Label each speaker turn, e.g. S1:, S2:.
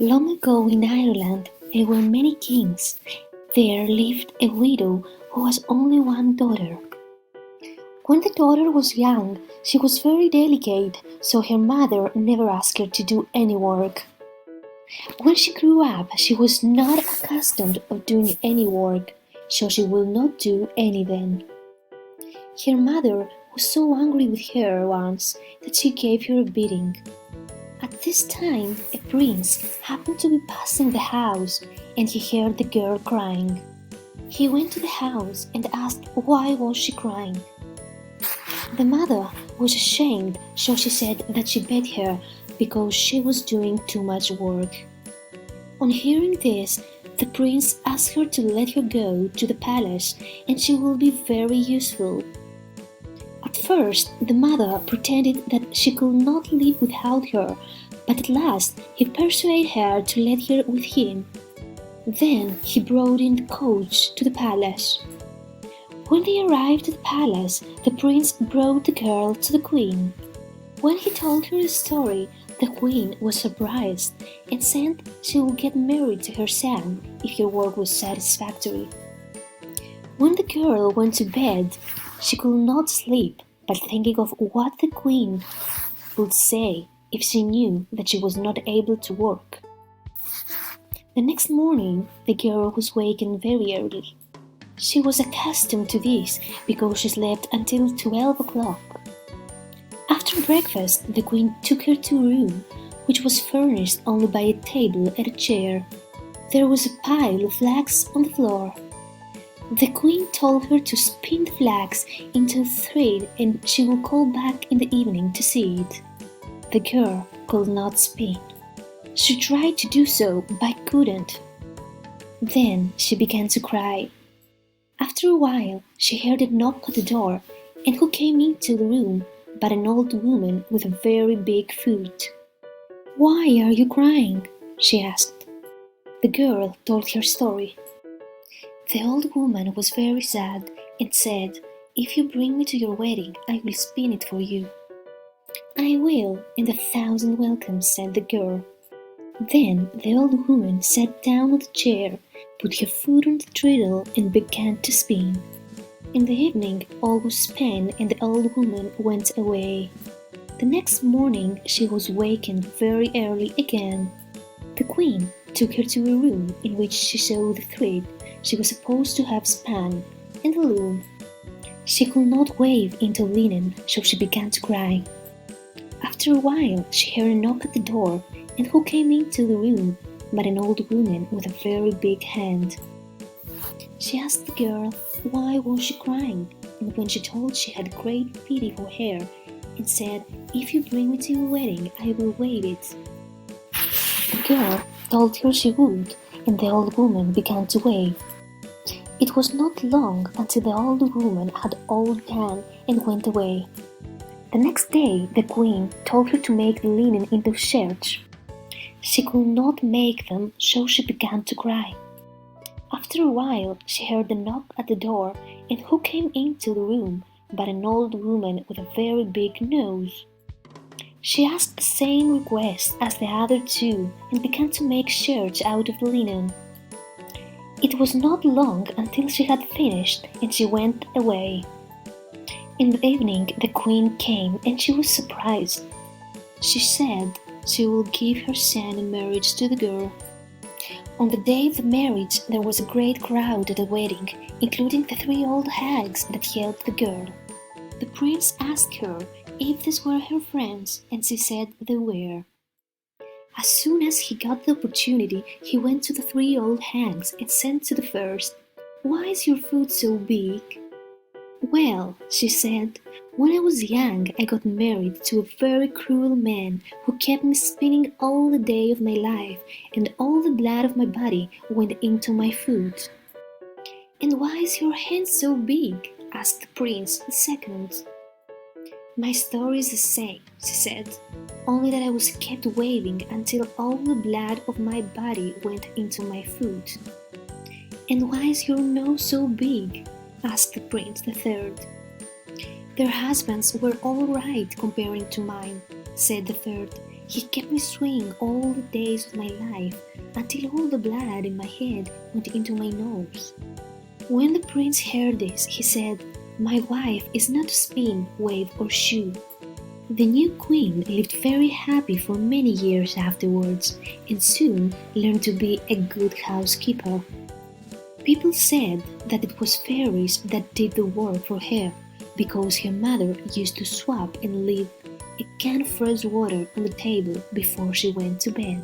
S1: Long ago in Ireland there were many kings. There lived a widow who has only one daughter. When the daughter was young, she was very delicate, so her mother never asked her to do any work. When she grew up, she was not accustomed of doing any work, so she will not do any then. Her mother was so angry with her once that she gave her a beating. At this time, a prince happened to be passing the house, and he heard the girl crying. He went to the house and asked why was she crying. The mother was ashamed, so she said that she beat her because she was doing too much work. On hearing this, the prince asked her to let her go to the palace, and she will be very useful. At first, the mother pretended that she could not live without her, but at last he persuaded her to let her with him. Then he brought in the coach to the palace. When they arrived at the palace, the prince brought the girl to the queen. When he told her the story, the queen was surprised and said she would get married to her son if her work was satisfactory. When the girl went to bed, she could not sleep, but thinking of what the queen would say if she knew that she was not able to work. The next morning, the girl was wakened very early. She was accustomed to this because she slept until 12 o'clock. After breakfast, the queen took her to a room, which was furnished only by a table and a chair. There was a pile of flax on the floor. The queen told her to spin the flax into a thread and she would call back in the evening to see it. The girl could not spin. She tried to do so, but couldn't. Then she began to cry. After a while, she heard a knock at the door, and who came into the room but an old woman with a very big foot. "Why are you crying?" she asked. The girl told her story. The old woman was very sad and said, "If you bring me to your wedding, I will spin it for you." "I will, and 1,000 welcomes," said the girl. Then the old woman sat down on the chair, put her foot on the treadle and began to spin. In the evening all was spent and the old woman went away. The next morning she was wakened very early again. The queen took her to a room in which she saw the thread she was supposed to have spun and the loom. She could not weave into linen, so she began to cry. After a while she heard a knock at the door, and who came into the room but an old woman with a very big hand. She asked the girl why was she crying, and when she told she had great pity for her, and said, "If you bring me to your wedding, I will wave it." The girl told her she would, and the old woman began to wave. It was not long until the old woman had all done and went away. The next day the queen told her to make the linen into shirts. She could not make them, so she began to cry. After a while she heard a knock at the door, and who came into the room but an old woman with a very big nose. She asked the same request as the other two and began to make shirts out of linen. It was not long until she had finished and she went away. In the evening the queen came and she was surprised. She said she would give her son in marriage to the girl. On the day of the marriage there was a great crowd at the wedding, including the 3 old hags that helped the girl. The prince asked her if these were her friends, and she said they were. As soon as he got the opportunity, he went to the 3 old hags and said to the first, "Why is your foot so big?" "Well," she said, "when I was young I got married to a very cruel man who kept me spinning all the day of my life, and all the blood of my body went into my foot." "And why is your hand so big?" asked the prince the second. "My story is the same," she said, "only that I was kept waving until all the blood of my body went into my foot." "And why is your nose so big?" asked the prince the third. "Their husbands were all right comparing to mine," said the third. He kept me swinging all the days of my life until all the blood in my head went into my nose. When the prince heard this, he said, "My wife is not to spin, wave, or shoe." The new queen lived very happy for many years afterwards and soon learned to be a good housekeeper. People said that it was fairies that did the work for her because her mother used to swap and leave a can of fresh water on the table before she went to bed.